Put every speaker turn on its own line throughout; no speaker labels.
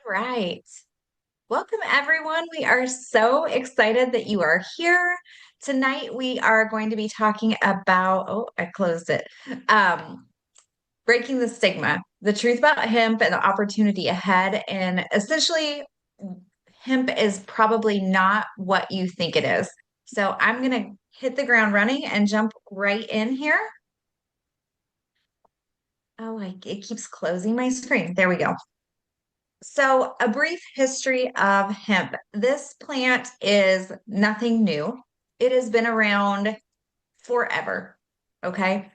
Right. Welcome, everyone. We are so excited that you are here. Tonight, we are going to be talking about, I closed it. Um, Breaking the stigma, the truth about hemp and the opportunity ahead. And essentially, hemp is probably not what you think it is. So I'm going to hit the ground running and jump right in here. It keeps closing my screen. There we go. So, a brief history of hemp. This plant is nothing new. It has been around forever. Okay.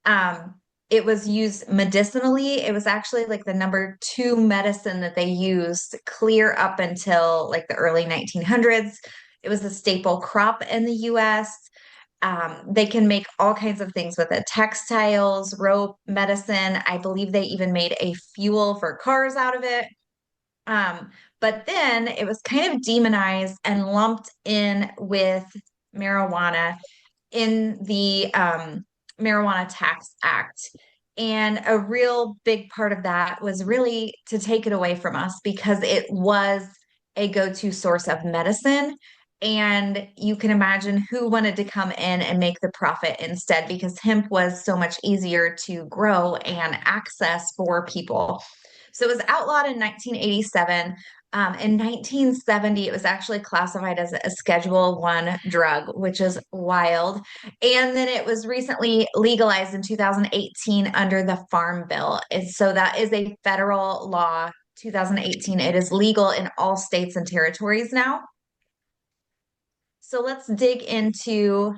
Um, it was used medicinally. It was actually like the number two medicine that they used clear up until like the early 1900s. It was a staple crop in the US. They can make all kinds of things with it, textiles, rope, medicine. I believe they even made a fuel for cars out of it. Um, but then it was kind of demonized and lumped in with marijuana in the Marijuana Tax Act. And a real big part of that was really to take it away from us because it was a go-to source of medicine. And you can imagine who wanted to come in and make the profit instead because hemp was so much easier to grow and access for people. So it was outlawed in 1987. In 1970, it was actually classified as a Schedule One drug, which is wild. And then it was recently legalized in 2018 under the Farm Bill. And so that is a federal law, 2018. It is legal in all states and territories now. So let's dig into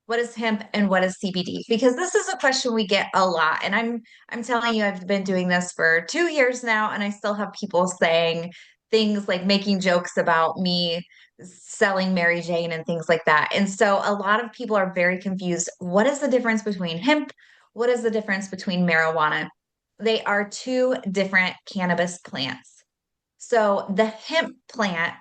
what is hemp and what is CBD? Because this is a question we get a lot. And I'm telling you, I've been doing this for 2 years now, and I still have people saying things like making jokes about me selling Mary Jane and things like that. And so a lot of people are very confused. What is the difference between hemp? What is the difference between marijuana? They are two different cannabis plants. So the hemp plant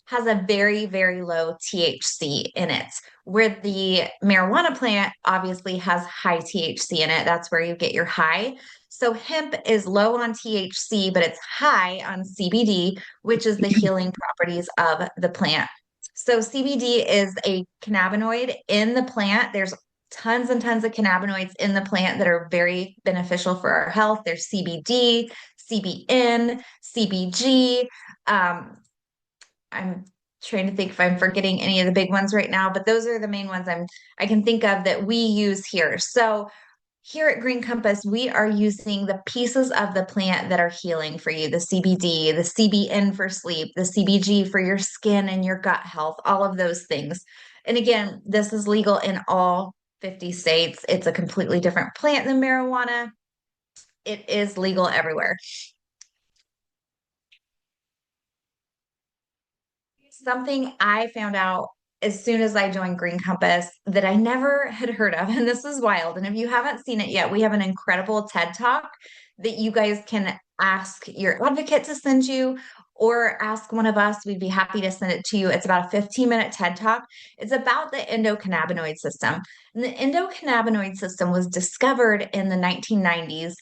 has a very, very low THC in it, where the marijuana plant obviously has high THC in it. That's where you get your high. So hemp is low on THC, but it's high on CBD, which is the healing properties of the plant. So CBD is a cannabinoid in the plant. There's tons and tons of cannabinoids in the plant that are very beneficial for our health. There's CBD, CBN, CBG. Um, I'm trying to think if I'm forgetting any of the big ones right now, but those are the main ones I can think of that we use here. So here at Green Compass, we are using the pieces of the plant that are healing for you, the CBD, the CBN for sleep, the CBG for your skin and your gut health, all of those things. And again, this is legal in all 50 states. It's a completely different plant than marijuana. It is legal everywhere. Something I found out as soon as I joined Green Compass that I never had heard of, and this is wild. And if you haven't seen it yet, we have an incredible TED Talk that you guys can ask your advocate to send you or ask one of us. We'd be happy to send it to you. It's about a 15-minute TED Talk. It's about the endocannabinoid system. And the endocannabinoid system was discovered in the 1990s,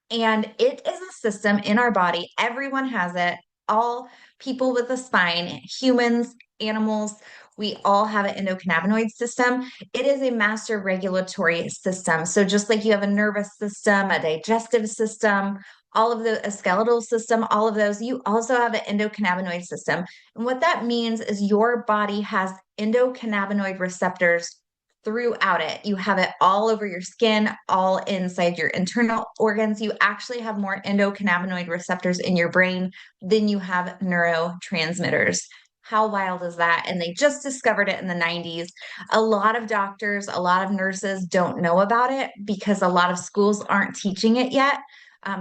and it is a system in our body. Everyone has it. All people with a spine, humans, animals, we all have an endocannabinoid system. It is a master regulatory system. So just like you have a nervous system, a digestive system, all of the a skeletal system, all of those, you also have an endocannabinoid system. And what that means is your body has endocannabinoid receptors throughout it. You have it all over your skin, all inside your internal organs. You actually have more endocannabinoid receptors in your brain than you have neurotransmitters. How wild is that? And they just discovered it in the 90s. A lot of doctors, a lot of nurses don't know about it because a lot of schools aren't teaching it yet.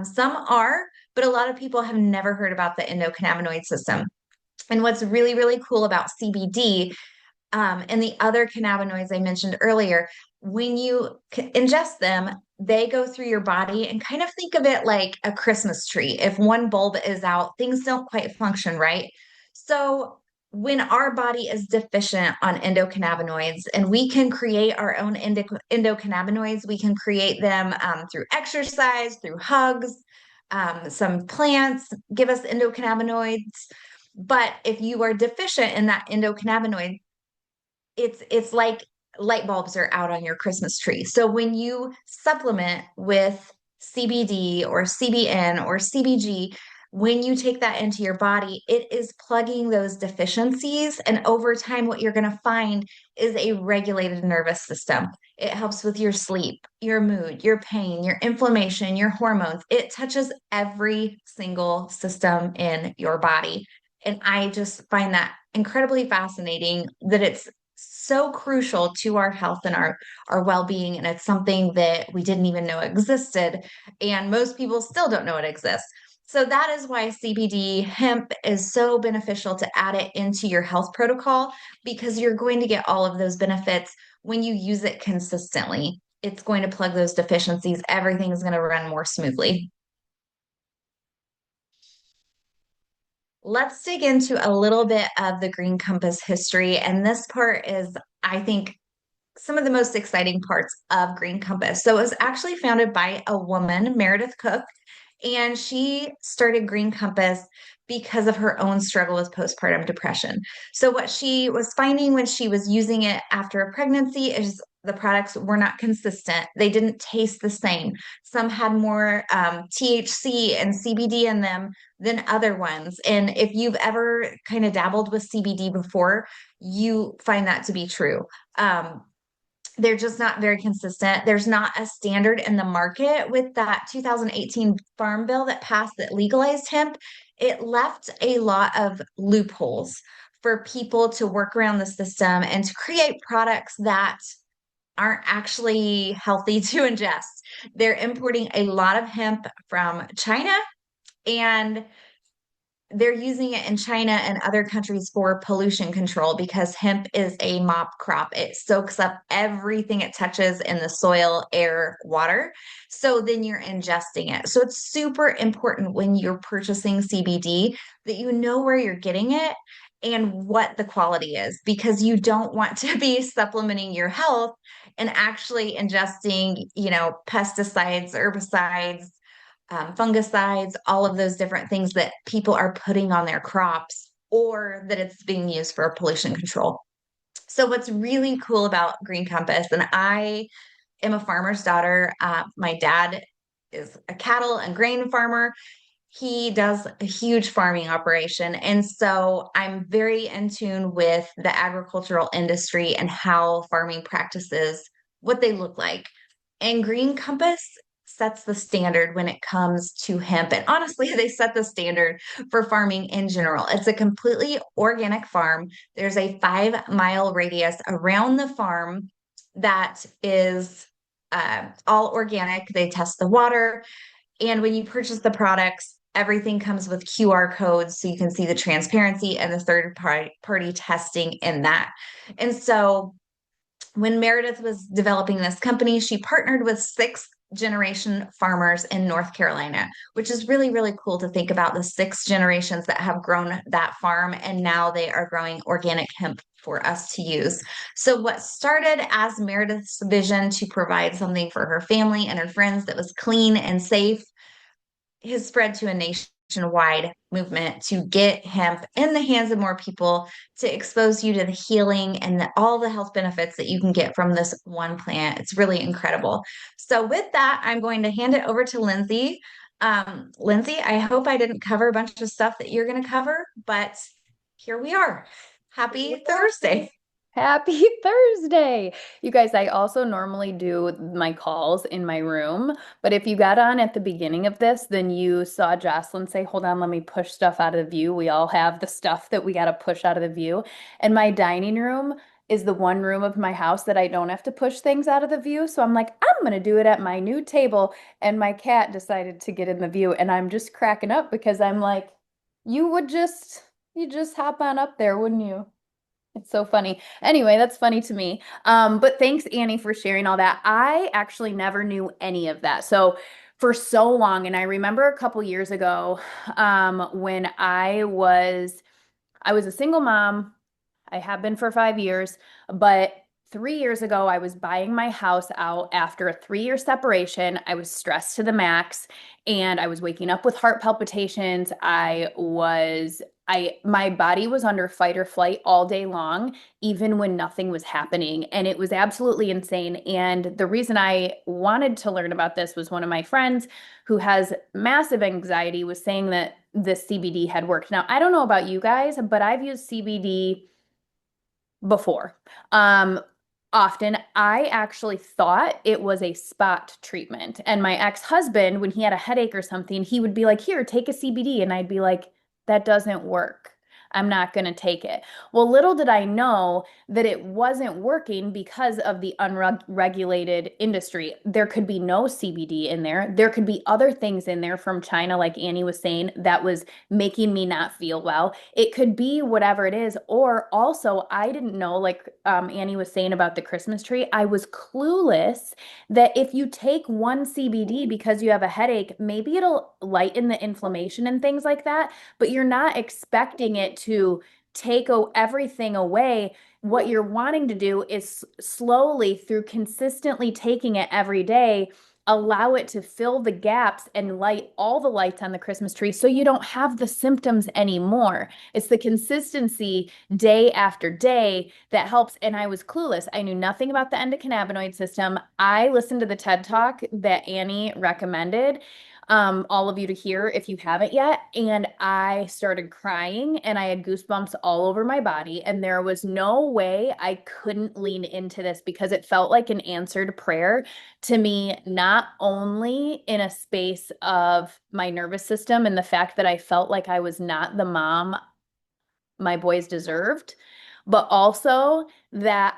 Some are, but a lot of people have never heard about the endocannabinoid system. And what's really, really cool about CBD and the other cannabinoids I mentioned earlier, when you ingest them, they go through your body and kind of think of it like a Christmas tree. If one bulb is out, things don't quite function right. So when our body is deficient on endocannabinoids and we can create our own endocannabinoids, we can create them through exercise, through hugs, some plants give us endocannabinoids. But if you are deficient in that endocannabinoid, it's like light bulbs are out on your Christmas tree. So when you supplement with CBD or CBN or CBG, when you take that into your body, it is plugging those deficiencies. And over time, what you're going to find is a regulated nervous system. It helps with your sleep, your mood, your pain, your inflammation, your hormones. It touches every single system in your body. And I just find that incredibly fascinating that it's so crucial to our health and our well-being, and it's something that we didn't even know existed, and most people still don't know it exists. So that is why CBD hemp is so beneficial to add it into your health protocol, because you're going to get all of those benefits when you use it consistently. It's going to plug those deficiencies. Everything's going to run more smoothly. Let's dig into a little bit of the Green Compass history. And this part is, I think, some of the most exciting parts of Green Compass. So it was actually founded by a woman, Meredith Cook, and she started Green Compass because of her own struggle with postpartum depression. So what she was finding when she was using it after a pregnancy is the products were not consistent. They didn't taste the same. Some had more THC and CBD in them than other ones. And if you've ever kind of dabbled with CBD before, you find that to be true. They're just not very consistent. There's not a standard in the market with that 2018 farm bill that passed that legalized hemp. It left a lot of loopholes for people to work around the system and to create products that aren't actually healthy to ingest. They're importing a lot of hemp from China, and they're using it in China and other countries for pollution control because hemp is a mop crop. It soaks up everything it touches in the soil, air, water. So then you're ingesting it. So it's super important when you're purchasing CBD that you know where you're getting it and what the quality is, because you don't want to be supplementing your health and actually ingesting, pesticides, herbicides, fungicides, all of those different things that people are putting on their crops, or that it's being used for pollution control. So, what's really cool about Green Compass, and I am a farmer's daughter. My dad is a cattle and grain farmer. He does a huge farming operation. And so I'm very in tune with the agricultural industry and how farming practices, what they look like. And Green Compass sets the standard when it comes to hemp. And honestly, they set the standard for farming in general. It's a completely organic farm. There's a 5 mile radius around the farm that is all organic. They test the water. And when you purchase the products, everything comes with QR codes so you can see the transparency and the third party testing in that. And so when Meredith was developing this company, she partnered with six generation farmers in North Carolina, which is really, really cool to think about the six generations that have grown that farm. And now they are growing organic hemp for us to use. So, what started as Meredith's vision to provide something for her family and her friends that was clean and safe has spread to a nationwide movement to get hemp in the hands of more people, to expose you to the healing and all the health benefits that you can get from this one plant. It's really incredible. So, with that, I'm going to hand it over to Lindsay. Lindsay, I hope I didn't cover a bunch of stuff that you're going to cover, but here we are. Happy Thursday.
Happy Thursday. You guys, I also normally do my calls in my room, but if you got on at the beginning of this, then you saw Jocelyn say, hold on, let me push stuff out of the view. We all have the stuff that we got to push out of the view. And my dining room is the one room of my house that I don't have to push things out of the view. So I'm like, I'm going to do it at my new table. And my cat decided to get in the view. And I'm just cracking up because I'm like, you just hop on up there, wouldn't you? It's so funny. Anyway, that's funny to me. But thanks, Annie, for sharing all that. I actually never knew any of that. So for so long, and I remember a couple years ago, when I was a single mom. I have been for 5 years, but 3 years ago, I was buying my house out after a 3 year separation. I was stressed to the max and I was waking up with heart palpitations. My body was under fight or flight all day long, even when nothing was happening. And it was absolutely insane. And the reason I wanted to learn about this was one of my friends who has massive anxiety was saying that this CBD had worked. Now, I don't know about you guys, but I've used CBD before. Um, Often I actually thought it was a spot treatment. And my ex-husband, when he had a headache or something, he would be like, "Here, take a CBD." And I'd be like, "That doesn't work. I'm not going to take it." Well, little did I know that it wasn't working because of the unregulated industry. There could be no CBD in there. There could be other things in there from China, like Annie was saying, that was making me not feel well. It could be whatever it is. Or also, I didn't know, like Annie was saying about the Christmas tree, I was clueless that if you take one CBD because you have a headache, maybe it'll lighten the inflammation and things like that, but you're not expecting it to take everything away. What you're wanting to do is slowly, through consistently taking it every day, allow it to fill the gaps and light all the lights on the Christmas tree so you don't have the symptoms anymore. It's the consistency day after day that helps. And I was clueless. I knew nothing about the endocannabinoid system. I listened to the TED Talk that Annie recommended, all of you to hear if you haven't yet. And I started crying and I had goosebumps all over my body. And there was no way I couldn't lean into this because it felt like an answered prayer to me, not only in a space of my nervous system and the fact that I felt like I was not the mom my boys deserved, but also that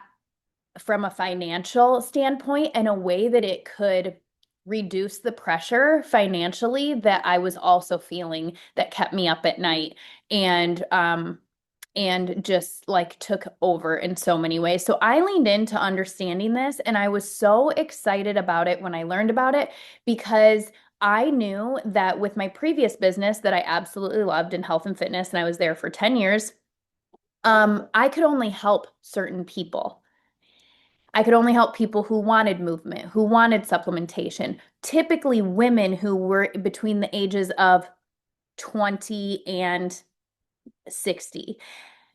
from a financial standpoint in a way that it could reduce the pressure financially that I was also feeling that kept me up at night and just like took over in so many ways. So I leaned into understanding this and I was so excited about it when I learned about it because I knew that with my previous business that I absolutely loved in health and fitness and I was there for 10 years, I could only help certain people. I could only help people who wanted movement, who wanted supplementation, typically women who were between the ages of 20 and 60.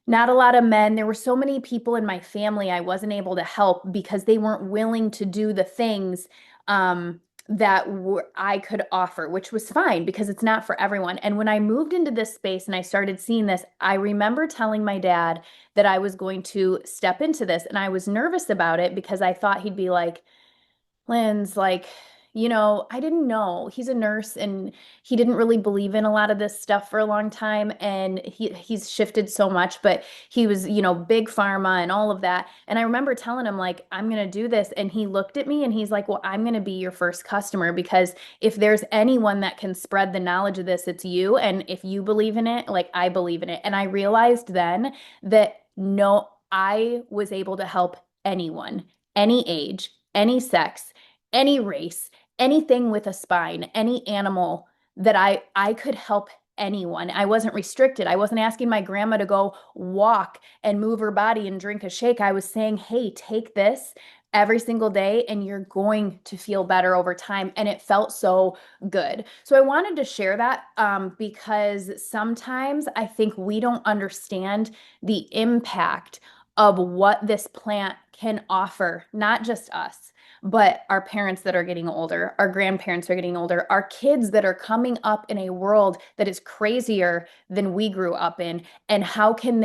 Not a lot of men. There were so many people in my family I wasn't able to help because they weren't willing to do the things I could offer, which was fine because it's not for everyone. And when I moved into this space and I started seeing this, I remember telling my dad that I was going to step into this. And I was nervous about it because I thought he'd be like, Lynn's like, I didn't know. He's a nurse and he didn't really believe in a lot of this stuff for a long time. And he's shifted so much, but he was, big pharma and all of that. And I remember telling him, like, I'm going to do this. And he looked at me and he's like, well, I'm going to be your first customer because if there's anyone that can spread the knowledge of this, it's you. And if you believe in it, like I believe in it. And I realized then that no, I was able to help anyone, any age, any sex, any race, anything with a spine, any animal that I could help anyone. I wasn't restricted. I wasn't asking my grandma to go walk and move her body and drink a shake. I was saying, "Hey, take this every single day and you're going to feel better over time." And it felt so good. So I wanted to share that because sometimes I think we don't understand the impact of what this plant can offer, not just us, but our parents that are getting older, our grandparents are getting older, our kids that are coming up in a world that is crazier than we grew up in. And how can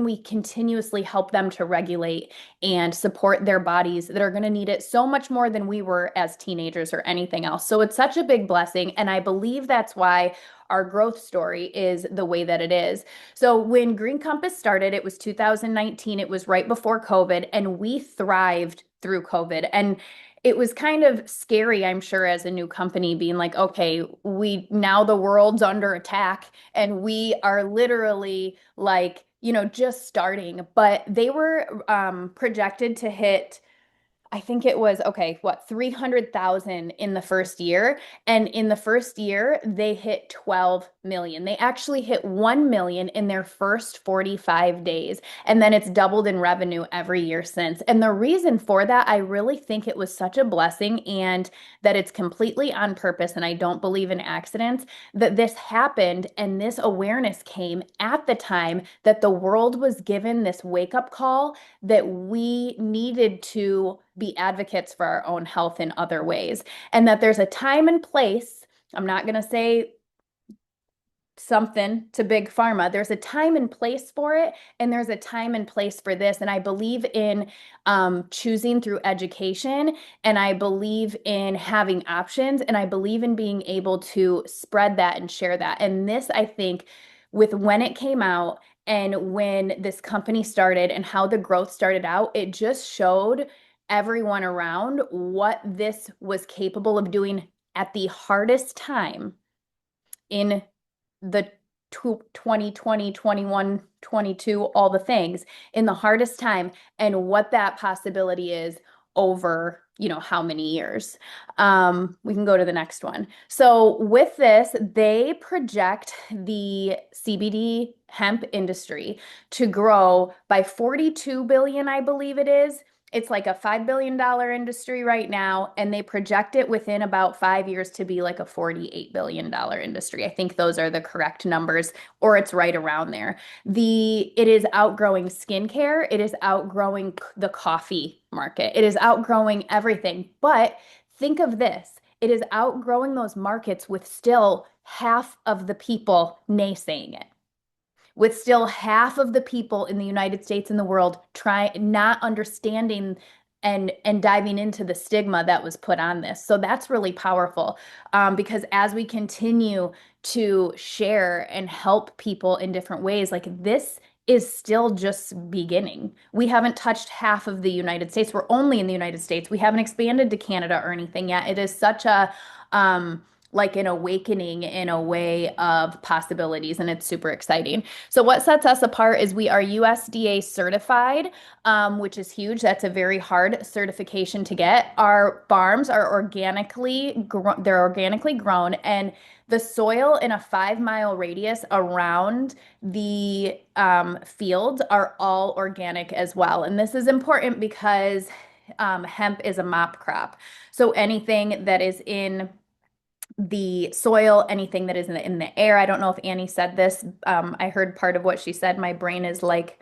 we continuously help them to regulate and support their bodies that are going to need it so much more than we were as teenagers or anything else. So it's such a big blessing. And I believe that's why our growth story is the way that it is. So when Green Compass started, it was 2019. It was right before COVID, and we thrived through COVID. And it was kind of scary, I'm sure, as a new company being like, okay, now the world's under attack and we are literally like, just starting. But they were projected to hit I think it was, okay, what, 300,000 in the first year. And in the first year, they hit 12 million. They actually hit 1 million in their first 45 days. And then it's doubled in revenue every year since. And the reason for that, I really think it was such a blessing and that it's completely on purpose. And I don't believe in accidents that this happened and this awareness came at the time that the world was given this wake up call that we needed to be advocates for our own health in other ways, and that there's a time and place. I'm not going to say something to big pharma. There's a time and place for it, and there's a time and place for this. And I believe in choosing through education, and I believe in having options, and I believe in being able to spread that and share that. And this, I think, with when it came out and when this company started and how the growth started out, it just showed everyone around what this was capable of doing at the hardest time in the 2020, 21, 22, all the things in the hardest time, and what that possibility is over, how many years. We can go to the next one. So with this, they project the CBD hemp industry to grow by 42 billion, I believe it is. It's like a $5 billion industry right now, and they project it within about 5 years to be like a $48 billion industry. I think those are the correct numbers, or it's right around there. It is outgrowing skincare. It is outgrowing the coffee market. It is outgrowing everything. But think of this. It is outgrowing those markets with still half of the people naysaying it, with still half of the people in the United States and the world not understanding and diving into the stigma that was put on this. So that's really powerful, because as we continue to share and help people in different ways, like this is still just beginning. We haven't touched half of the United States. We're only in the United States. We haven't expanded to Canada or anything yet. It is such a like an awakening in a way of possibilities, and it's super exciting. So what sets us apart is we are USDA certified, which is huge. That's a very hard certification to get. Our farms are they're organically grown, and the soil in a 5 mile radius around the fields are all organic as well. And this is important because hemp is a mop crop. So anything that is in the soil, anything that is in the air. I don't know if Annie said this. I heard part of what she said. My brain is like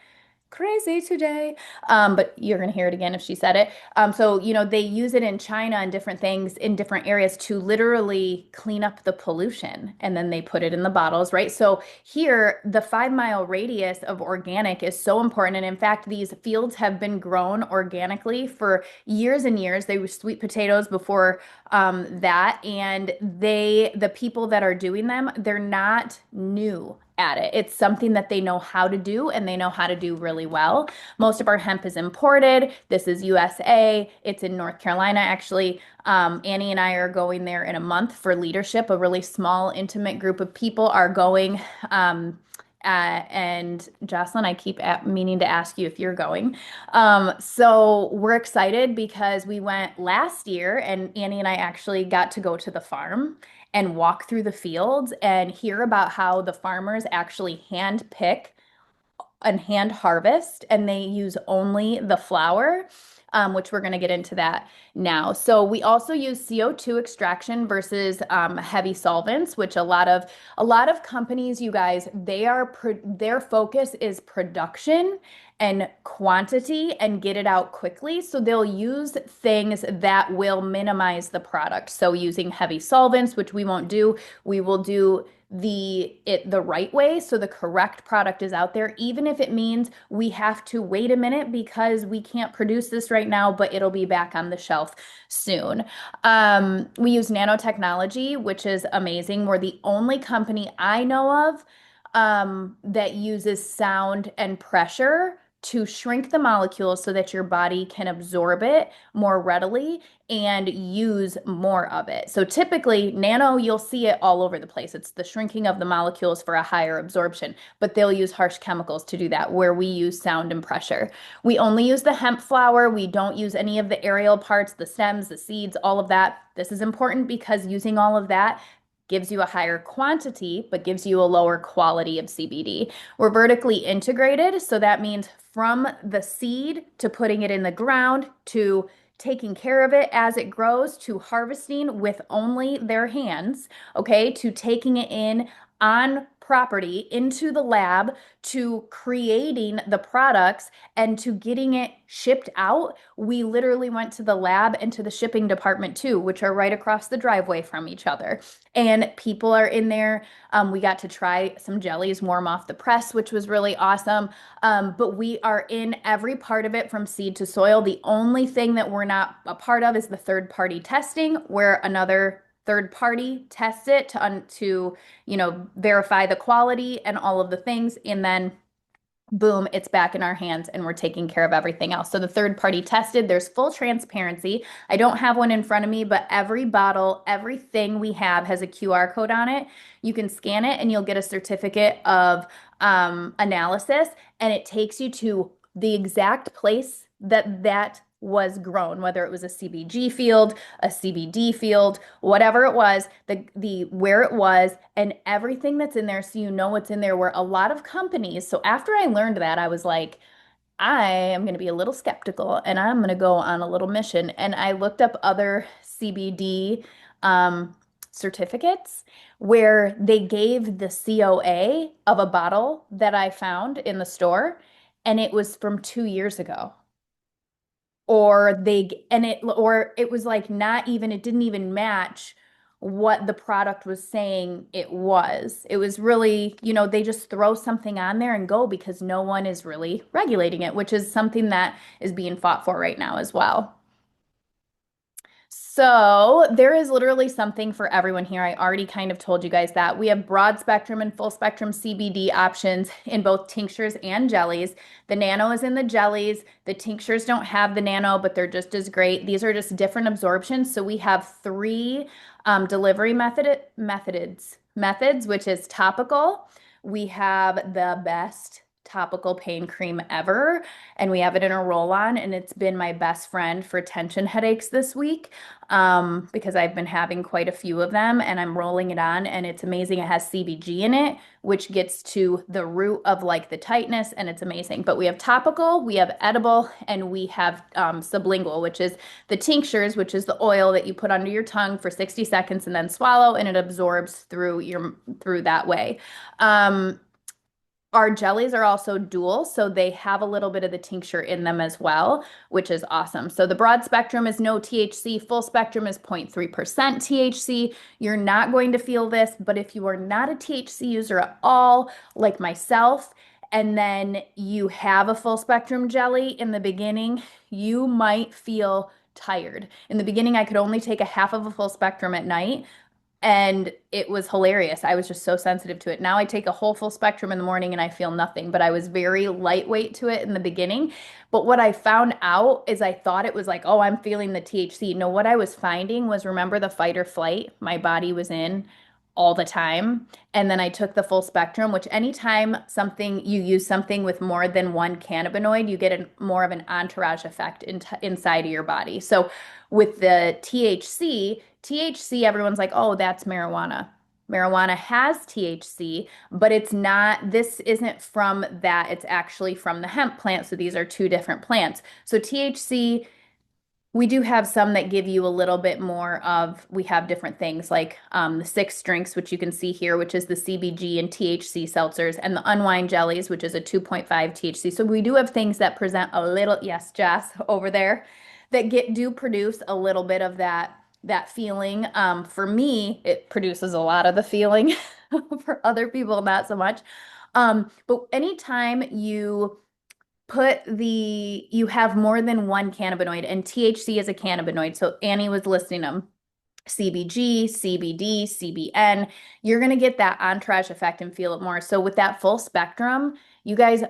crazy today. But you're going to hear it again if she said it. So, they use it in China and different things in different areas to literally clean up the pollution. And then they put it in the bottles, right? So here, the 5 mile radius of organic is so important. And in fact, these fields have been grown organically for years and years. They were sweet potatoes before that. And the people that are doing them, they're not new at it. It's something that they know how to do, and they know how to do really well. Most of our hemp is imported. This is USA. It's in North Carolina, actually. Annie and I are going there in a month for leadership. A really small, intimate group of people are going. And Jocelyn, I keep meaning to ask you if you're going. So we're excited because we went last year, and Annie and I actually got to go to the farm and walk through the fields and hear about how the farmers actually hand pick and hand harvest, and they use only the flower, which we're going to get into that now. So we also use CO2 extraction versus heavy solvents, which a lot of companies, you guys, their focus is production and quantity and get it out quickly. So they'll use things that will minimize the product. So using heavy solvents, which we won't do, we will do the right way, so the correct product is out there, even if it means we have to wait a minute because we can't produce this right now, but it'll be back on the shelf soon. We use nanotechnology, which is amazing. We're the only company I know of that uses sound and pressure to shrink the molecules so that your body can absorb it more readily and use more of it. So typically, nano, you'll see it all over the place. It's the shrinking of the molecules for a higher absorption, but they'll use harsh chemicals to do that, where we use sound and pressure. We only use the hemp flower. We don't use any of the aerial parts, the stems, the seeds, all of that. This is important because using all of that gives you a higher quantity, but gives you a lower quality of CBD. We're vertically integrated, so that means from the seed to putting it in the ground to taking care of it as it grows to harvesting with only their hands, okay, to taking it in on property into the lab to creating the products and to getting it shipped out. We literally went to the lab and to the shipping department too, which are right across the driveway from each other. And people are in there. We got to try some jellies warm off the press, which was really awesome. But we are in every part of it from seed to soil. The only thing that we're not a part of is the third party testing, where another third party tests it to verify the quality and all of the things, and then boom, it's back in our hands and we're taking care of everything else. So the third party tested, there's full transparency. I don't have one in front of me, but every bottle, everything we have has a QR code on it. You can scan it and you'll get a certificate of analysis, and it takes you to the exact place that was grown, whether it was a CBG field, a CBD field, whatever it was, the where it was, and everything that's in there, so you know what's in there. Where a lot of companies, so after I learned that, I was like, I am going to be a little skeptical and I'm going to go on a little mission. And I looked up other CBD certificates where they gave the COA of a bottle that I found in the store, and it was from 2 years ago. Or it was like not even, it didn't even match what the product was saying it was. It was really, they just throw something on there and go because no one is really regulating it, which is something that is being fought for right now as well. So there is literally something for everyone here. I already kind of told you guys that. We have broad spectrum and full spectrum CBD options in both tinctures and jellies. The nano is in the jellies. The tinctures don't have the nano, but they're just as great. These are just different absorptions. So we have three delivery methods, which is topical. We have the best topical pain cream ever, and we have it in a roll-on, and it's been my best friend for tension headaches this week, because I've been having quite a few of them, and I'm rolling it on, and it's amazing. It has CBG in it, which gets to the root of like the tightness, and it's amazing. But we have topical, we have edible, and we have sublingual, which is the tinctures, which is the oil that you put under your tongue for 60 seconds and then swallow, and it absorbs through that way. Our jellies are also dual, so they have a little bit of the tincture in them as well, which is awesome. So the broad spectrum is no THC, full spectrum is 0.3% THC. You're not going to feel this, but if you are not a THC user at all, like myself, and then you have a full spectrum jelly in the beginning, you might feel tired. In the beginning, I could only take a half of a full spectrum at night, and it was hilarious. I was just so sensitive to it. Now I take a whole full spectrum in the morning and I feel nothing, but I was very lightweight to it in the beginning. But what I found out is I thought it was like, oh, I'm feeling the THC. No, what I was finding was, remember the fight or flight my body was in all the time. And then I took the full spectrum, which anytime you use something with more than one cannabinoid, you get more of an entourage effect inside of your body. So with the THC, everyone's like, oh, that's marijuana. Marijuana has THC, but this isn't from that. It's actually from the hemp plant. So these are two different plants. So THC, we do have some that give you a little bit more of, we have different things like the 6 drinks, which you can see here, which is the CBG and THC seltzers, and the Unwind jellies, which is a 2.5 THC. So we do have things that present a little, yes, Jess, over there, that do produce a little bit of that feeling. For me, it produces a lot of the feeling. For other people, not so much. But anytime you have more than one cannabinoid, and THC is a cannabinoid. So Annie was listing them: CBG, CBD, CBN. You're going to get that entourage effect and feel it more. So with that full spectrum, you guys,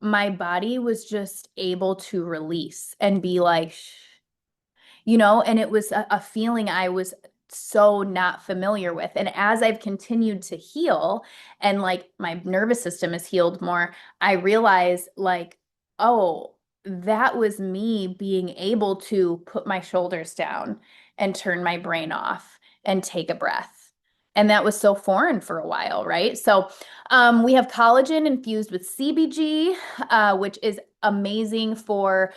my body was just able to release and be like, you know, and it was a feeling I was so not familiar with. And as I've continued to heal and like my nervous system is healed more, I realize like, oh, that was me being able to put my shoulders down and turn my brain off and take a breath. And that was so foreign for a while, right? So, we have collagen infused with CBG, which is amazing for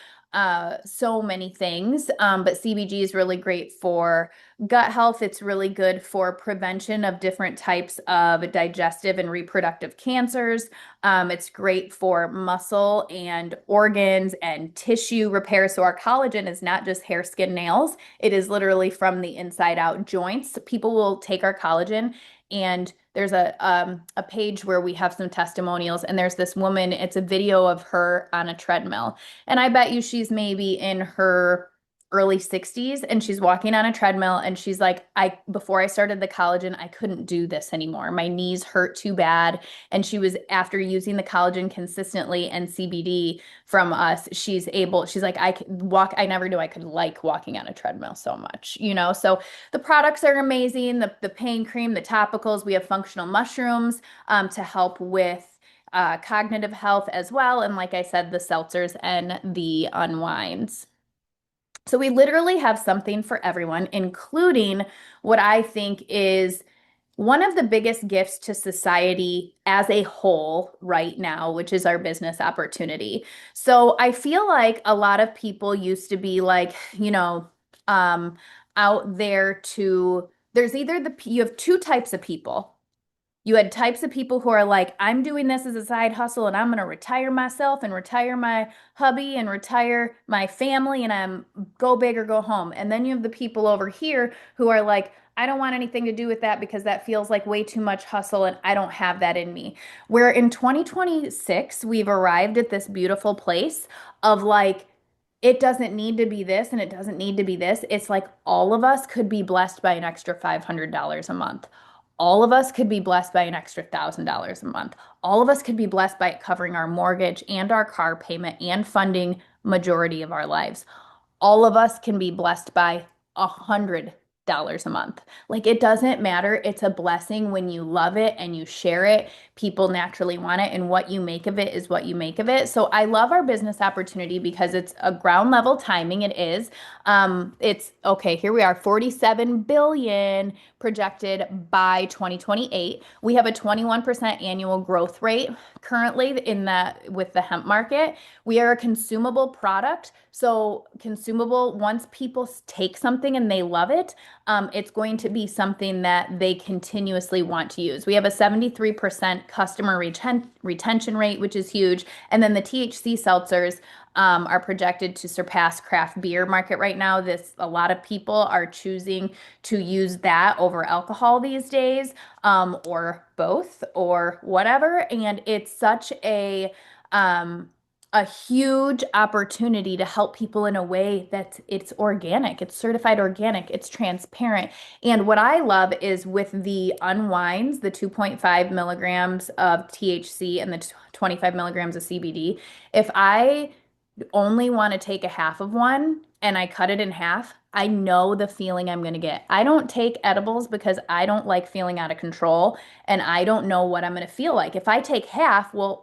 so many things. But CBG is really great for gut health. It's really good for prevention of different types of digestive and reproductive cancers. It's great for muscle and organs and tissue repair. So our collagen is not just hair, skin, nails. It is literally from the inside out joints. People will take our collagen and there's a page where we have some testimonials and there's this woman, it's a video of her on a treadmill. And I bet you she's maybe in her early 60s and she's walking on a treadmill and she's like, I before I started the collagen, I couldn't do this anymore. My knees hurt too bad. And she was after using the collagen consistently and CBD from us, she's like, I could walk, I never knew I could like walking on a treadmill so much, you know? So the products are amazing. The pain cream, the topicals, we have functional mushrooms to help with cognitive health as well. And like I said, the seltzers and the unwinds. So we literally have something for everyone, including what I think is one of the biggest gifts to society as a whole right now, which is our business opportunity. So I feel like a lot of people used to be like, um, out there to, there's either you have two types of people. You had types of people who are like, I'm doing this as a side hustle and I'm going to retire myself and retire my hubby and retire my family and I'm go big or go home. And then you have the people over here who are like, I don't want anything to do with that because that feels like way too much hustle and I don't have that in me. Where in 2026, we've arrived at this beautiful place of like, it doesn't need to be this and it doesn't need to be this. It's like all of us could be blessed by an extra $500 a month. All of us could be blessed by an extra $1,000 a month. All of us could be blessed by covering our mortgage and our car payment and funding majority of our lives. All of us can be blessed by $100 a month. Like it doesn't matter. It's a blessing when you love it and you share it. People naturally want it, and what you make of it is what you make of it. So I love our business opportunity because it's a ground level timing. It is. It's okay. Here we are, 47 billion projected by 2028. We have a 21% annual growth rate currently in the with the hemp market. We are a consumable product. So consumable, once people take something and they love it, it's going to be something that they continuously want to use. We have a 73% customer retention rate, which is huge. And then the THC seltzers are projected to surpass craft beer market right now. A lot of people are choosing to use that over alcohol these days, or both, or whatever. And it's such a huge opportunity to help people in a way that it's organic, it's certified organic, it's transparent. And what I love is with the unwinds, the 2.5 milligrams of THC and the 25 milligrams of CBD, if I only want to take a half of one and I cut it in half, I know the feeling I'm going to get. I don't take edibles because I don't like feeling out of control and I don't know what I'm going to feel like. If I take half, well,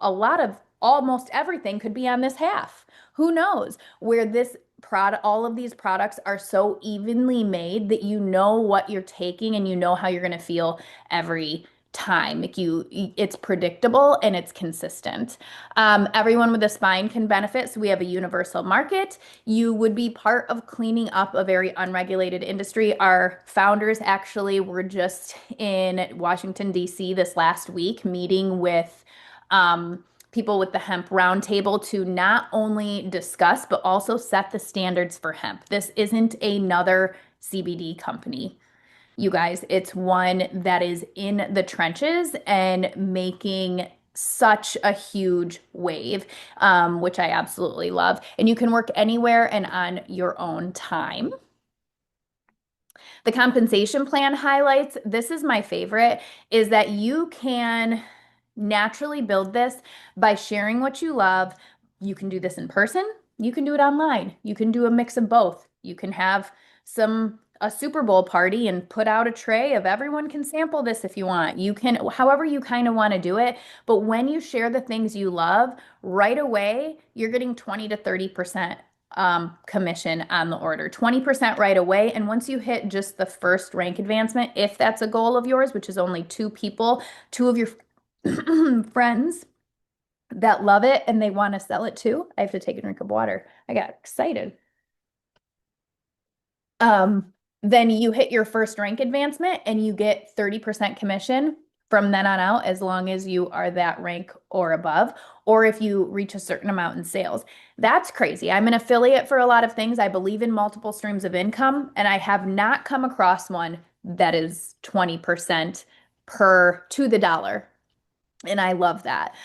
almost everything could be on this half. Who knows? Where this product, all of these products are so evenly made that you know what you're taking and you know how you're going to feel every time. It's predictable and it's consistent. Everyone with a spine can benefit. So we have a universal market. You would be part of cleaning up a very unregulated industry. Our founders actually were just in Washington, D.C. this last week meeting with people with the hemp roundtable to not only discuss, but also set the standards for hemp. This isn't another CBD company. You guys, it's one that is in the trenches and making such a huge wave, which I absolutely love. And you can work anywhere and on your own time. The compensation plan highlights, this is my favorite, is that you can naturally build this by sharing what you love. You can do this in person, you can do it online, you can do a mix of both. You can have a Super Bowl party and put out a tray of everyone can sample this if you want. You can, however you kind of want to do it. But when you share the things you love, right away, you're getting 20 to 30% commission on the order, 20% right away. And once you hit just the first rank advancement, if that's a goal of yours, which is only two people, two of your friends that love it and they want to sell it too. I have to take a drink of water. I got excited. Um, then you hit your first rank advancement and you get 30% commission from then on out, as long as you are that rank or above, or if you reach a certain amount in sales. That's crazy. I'm an affiliate for a lot of things. I believe in multiple streams of income, and I have not come across one that is 20% per to the dollar. And I love that.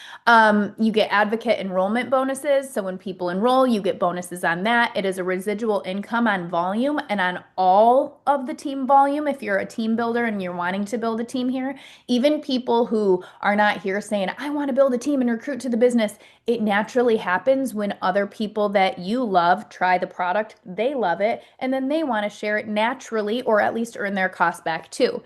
You get advocate enrollment bonuses. So when people enroll, you get bonuses on that. It is a residual income on volume and on all of the team volume. If you're a team builder and you're wanting to build a team here, even people who are not here saying, I want to build a team and recruit to the business, it naturally happens when other people that you love try the product, they love it, and then they want to share it naturally or at least earn their cost back too.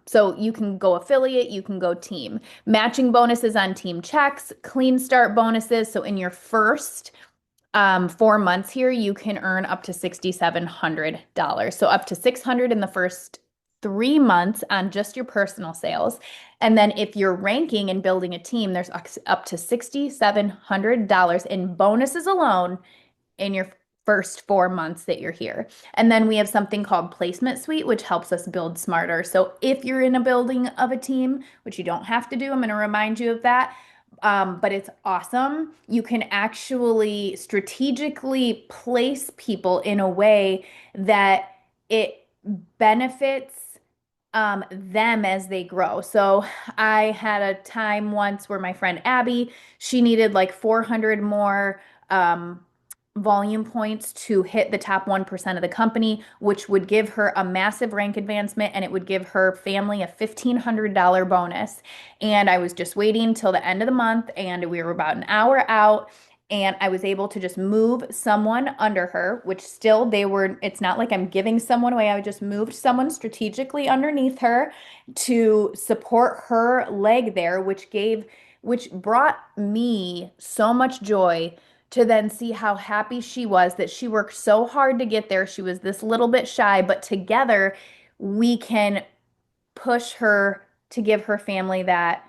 So you can go affiliate, you can go team. Matching bonuses on team checks, clean start bonuses. So in your first 4 months here, you can earn up to $6,700. So up to 600 in the first 3 months on just your personal sales. And then if you're ranking and building a team, there's up to $6,700 in bonuses alone in your first 4 months that you're here. And then we have something called Placement Suite, which helps us build smarter. So if you're in a building of a team, which you don't have to do, I'm going to remind you of that. But it's awesome. You can actually strategically place people in a way that it benefits them as they grow. So I had a time once where my friend Abby, she needed like 400 more volume points to hit the top 1% of the company, which would give her a massive rank advancement and it would give her family a $1,500 bonus. And I was just waiting till the end of the month and we were about an hour out. And I was able to just move someone under her, which still it's not like I'm giving someone away. I just moved someone strategically underneath her to support her leg there, which brought me so much joy to then see how happy she was that she worked so hard to get there. She was this little bit shy, but together we can push her to give her family that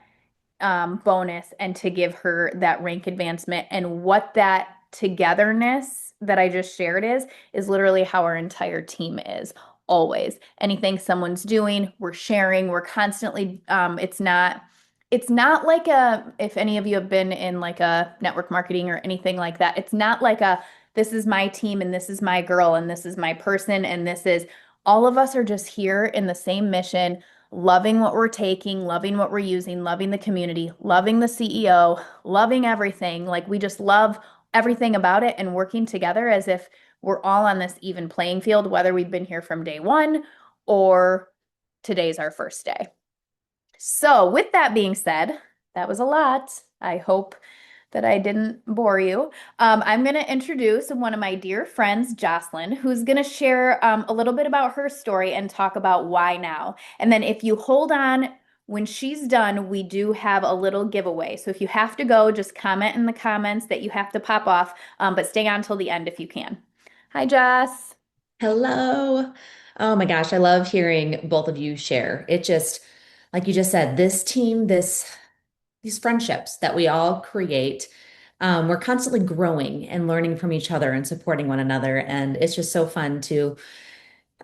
bonus and to give her that rank advancement. And what that togetherness that I just shared is literally how our entire team is always. Anything someone's doing, we're sharing, we're constantly, it's not like if any of you have been in like a network marketing or anything like that, it's not like this is my team and this is my girl and this is my person and all of us are just here in the same mission, loving what we're taking, loving what we're using, loving the community, loving the CEO, loving everything. Like we just love everything about it and working together as if we're all on this even playing field, whether we've been here from day one or today's our first day. So, with that being said, that was a lot. I hope that I didn't bore you. I'm going to introduce one of my dear friends, Jocelyn, who's going to share a little bit about her story and talk about why now. And then, if you hold on, when she's done, we do have a little giveaway. So, if you have to go, just comment in the comments that you have to pop off, but stay on till the end if you can. Hi, Joss.
Hello. Oh my gosh, I love hearing both of you share. It just, like you just said, this team, these friendships that we all create, we're constantly growing and learning from each other and supporting one another. And it's just so fun to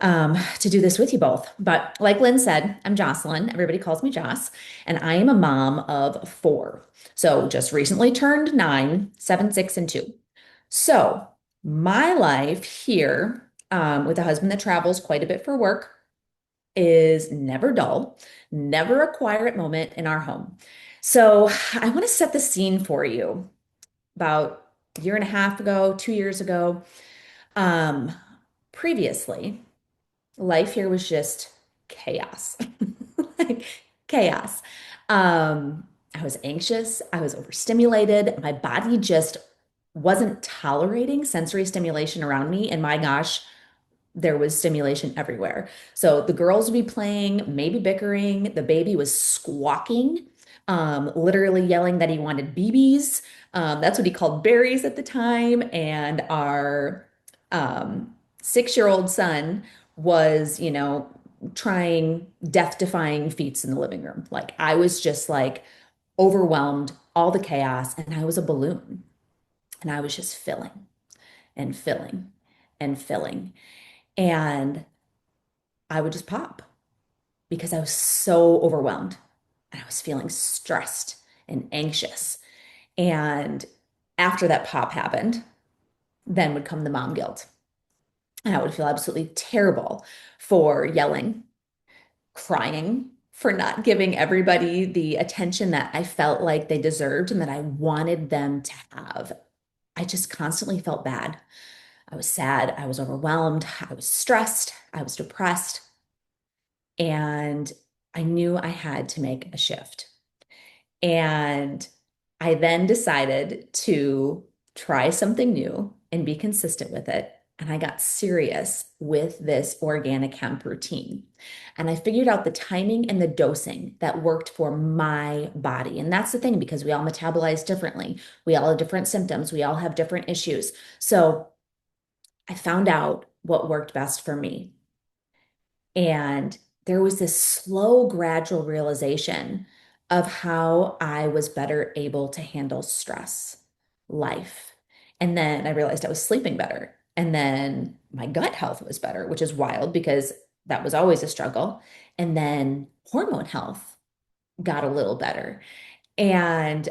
do this with you both. But like Lynn said, I'm Jocelyn. Everybody calls me Joss, and I am a mom of four. So just recently turned 9, 7, 6, and 2. So my life here, with a husband that travels quite a bit for work, is never dull, never a quiet moment in our home. So I want to set the scene for you. About a year and a half ago, 2 years ago, um, previously, life here was just chaos, like chaos. Um, I was anxious. I was overstimulated. My body just wasn't tolerating sensory stimulation around me. And my gosh, there was stimulation everywhere. So the girls would be playing, maybe bickering. The baby was squawking, literally yelling that he wanted BBs. That's what he called berries at the time. And our 6-year-old son was, trying death-defying feats in the living room. Like I was just like overwhelmed, all the chaos, and I was a balloon. And I was just filling and filling and filling. And I would just pop because I was so overwhelmed and I was feeling stressed and anxious. And after that pop happened, then would come the mom guilt. And I would feel absolutely terrible for yelling, crying, for not giving everybody the attention that I felt like they deserved and that I wanted them to have. I just constantly felt bad. I was sad. I was overwhelmed. I was stressed. I was depressed. And I knew I had to make a shift. And I then decided to try something new and be consistent with it. And I got serious with this organic hemp routine. And I figured out the timing and the dosing that worked for my body. And that's the thing, because we all metabolize differently. We all have different symptoms. We all have different issues. So I found out what worked best for me. And there was this slow, gradual realization of how I was better able to handle stress, life. And then I realized I was sleeping better. And then my gut health was better, which is wild because that was always a struggle. And then hormone health got a little better. And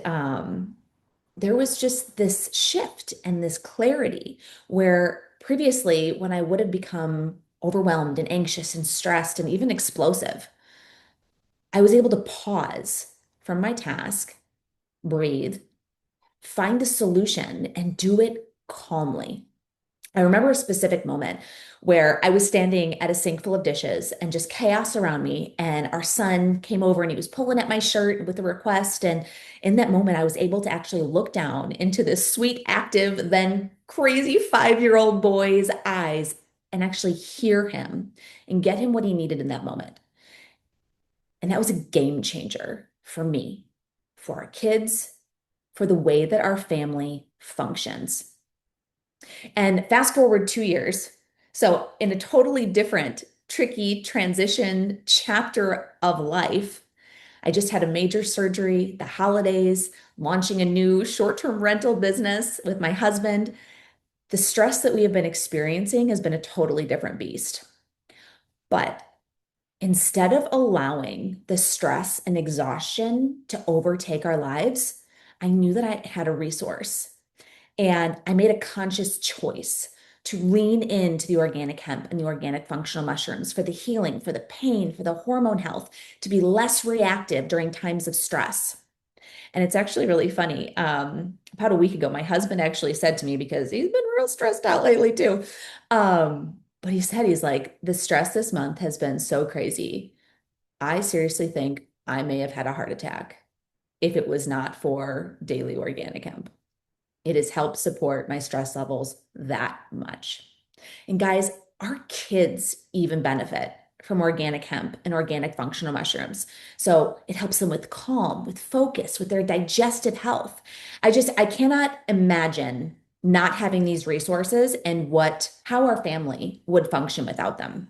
there was just this shift and this clarity where previously, when I would have become overwhelmed and anxious and stressed and even explosive, I was able to pause from my task, breathe, find a solution, and do it calmly. I remember a specific moment where I was standing at a sink full of dishes and just chaos around me. And our son came over and he was pulling at my shirt with a request. And in that moment, I was able to actually look down into this sweet, active, then crazy 5-year-old boy's eyes and actually hear him and get him what he needed in that moment. And that was a game changer for me, for our kids, for the way that our family functions. And fast forward 2 years. So, in a totally different, tricky transition chapter of life, I just had a major surgery, the holidays, launching a new short-term rental business with my husband. The stress that we have been experiencing has been a totally different beast. But instead of allowing the stress and exhaustion to overtake our lives, I knew that I had a resource. And I made a conscious choice to lean into the organic hemp and the organic functional mushrooms for the healing, for the pain, for the hormone health, to be less reactive during times of stress. And it's actually really funny. About a week ago, my husband actually said to me, because he's been real stressed out lately too. But he said, he's like, the stress this month has been so crazy. I seriously think I may have had a heart attack if it was not for daily organic hemp. It has helped support my stress levels that much. And guys, our kids even benefit from organic hemp and organic functional mushrooms. So it helps them with calm, with focus, with their digestive health. I cannot imagine not having these resources and how our family would function without them.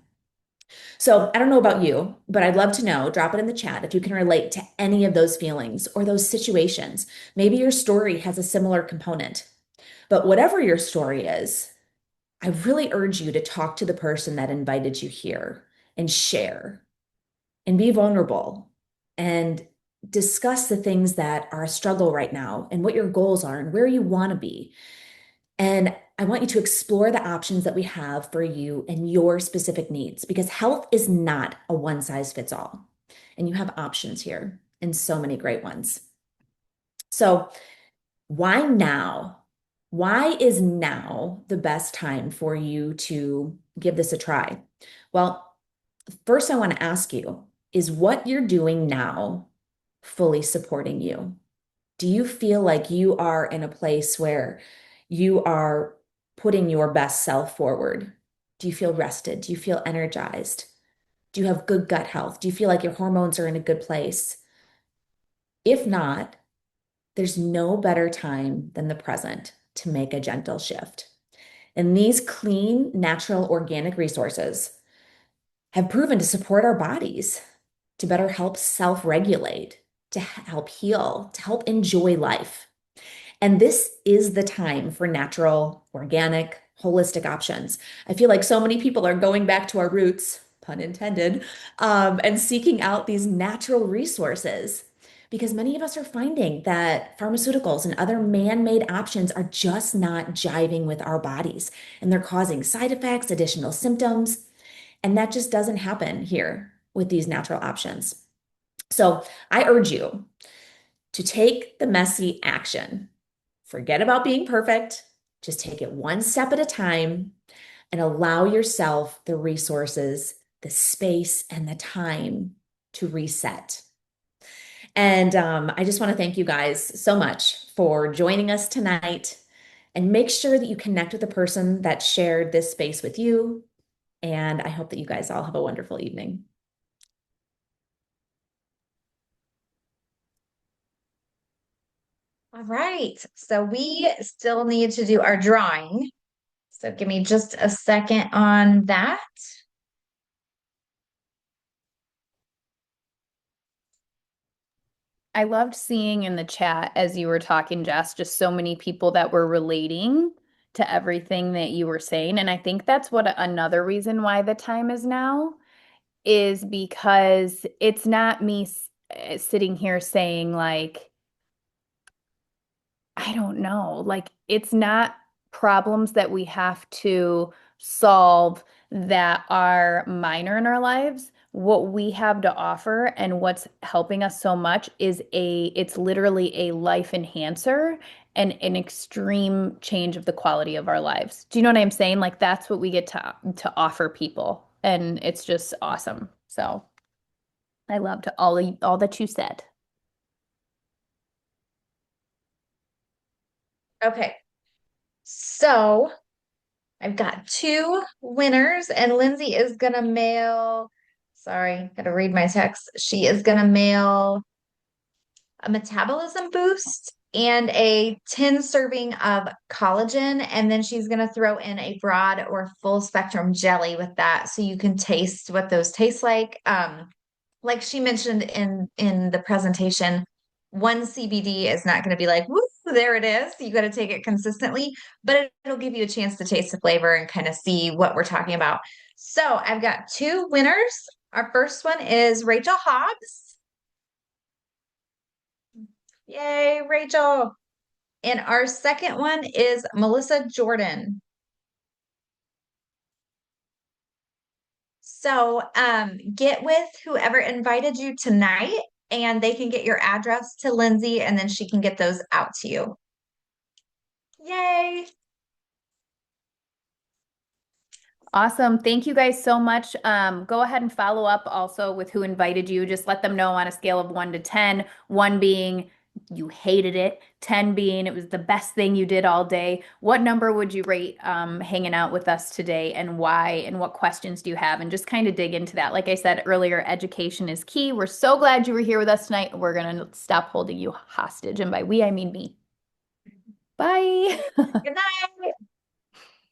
So I don't know about you, but I'd love to know, drop it in the chat if you can relate to any of those feelings or those situations. Maybe your story has a similar component. But whatever your story is, I really urge you to talk to the person that invited you here and share and be vulnerable and discuss the things that are a struggle right now and what your goals are and where you want to be. And I want you to explore the options that we have for you and your specific needs, because health is not a one size fits all. And you have options here and so many great ones. So, why now? Why is now the best time for you to give this a try? Well, first, I want to ask you, is what you're doing now fully supporting you? Do you feel like you are in a place where you are putting your best self forward? Do you feel rested? Do you feel energized? Do you have good gut health? Do you feel like your hormones are in a good place? If not, there's no better time than the present to make a gentle shift. And these clean, natural, organic resources have proven to support our bodies, to better help self regulate, to help heal, to help enjoy life. And this is the time for natural, organic, holistic options. I feel like so many people are going back to our roots, pun intended, and seeking out these natural resources because many of us are finding that pharmaceuticals and other man-made options are just not jiving with our bodies, and they're causing side effects, additional symptoms, and that just doesn't happen here with these natural options. So I urge you to take the messy action. Forget about being perfect. Just take it one step at a time and allow yourself the resources, the space, and the time to reset. And I just want to thank you guys so much for joining us tonight. And make sure that you connect with the person that shared this space with you. And I hope that you guys all have a wonderful evening.
All right. So we still need to do our drawing. So give me just a second on that.
I loved seeing in the chat as you were talking, Jess, just so many people that were relating to everything that you were saying. And I think that's what another reason why the time is now is because it's not me sitting here saying, like, I don't know. Like, it's not problems that we have to solve that are minor in our lives. What we have to offer and what's helping us so much is it's literally a life enhancer and an extreme change of the quality of our lives. Do you know what I'm saying? Like, that's what we get to offer people. And it's just awesome. So I loved all that you said.
Okay. So I've got two winners, and Lindsay is gonna mail. Sorry, gotta read my text. She is gonna mail a metabolism boost and a 10 serving of collagen. And then she's going to throw in a broad or full spectrum jelly with that so you can taste what those taste like. Like she mentioned in the presentation, one CBD is not going to be like, woo, there it is. You got to take it consistently, but it'll give you a chance to taste the flavor and kind of see what we're talking about. So I've got two winners. Our first one is Rachel Hobbs. Yay, Rachel. And our second one is Melissa Jordan. So get with whoever invited you tonight, and they can get your address to Lindsay, and then she can get those out to you. Yay.
Awesome. Thank you guys so much. Go ahead and follow up also with who invited you. Just let them know on a scale of 1 to 10, 1 being you hated it, 10 being it was the best thing you did all day. What number would you rate hanging out with us today, and why, and what questions do you have? And just kind of dig into that. Like I said earlier, education is key. We're so glad you were here with us tonight. We're going to stop holding you hostage. And by we, I mean me. Bye.
Good night.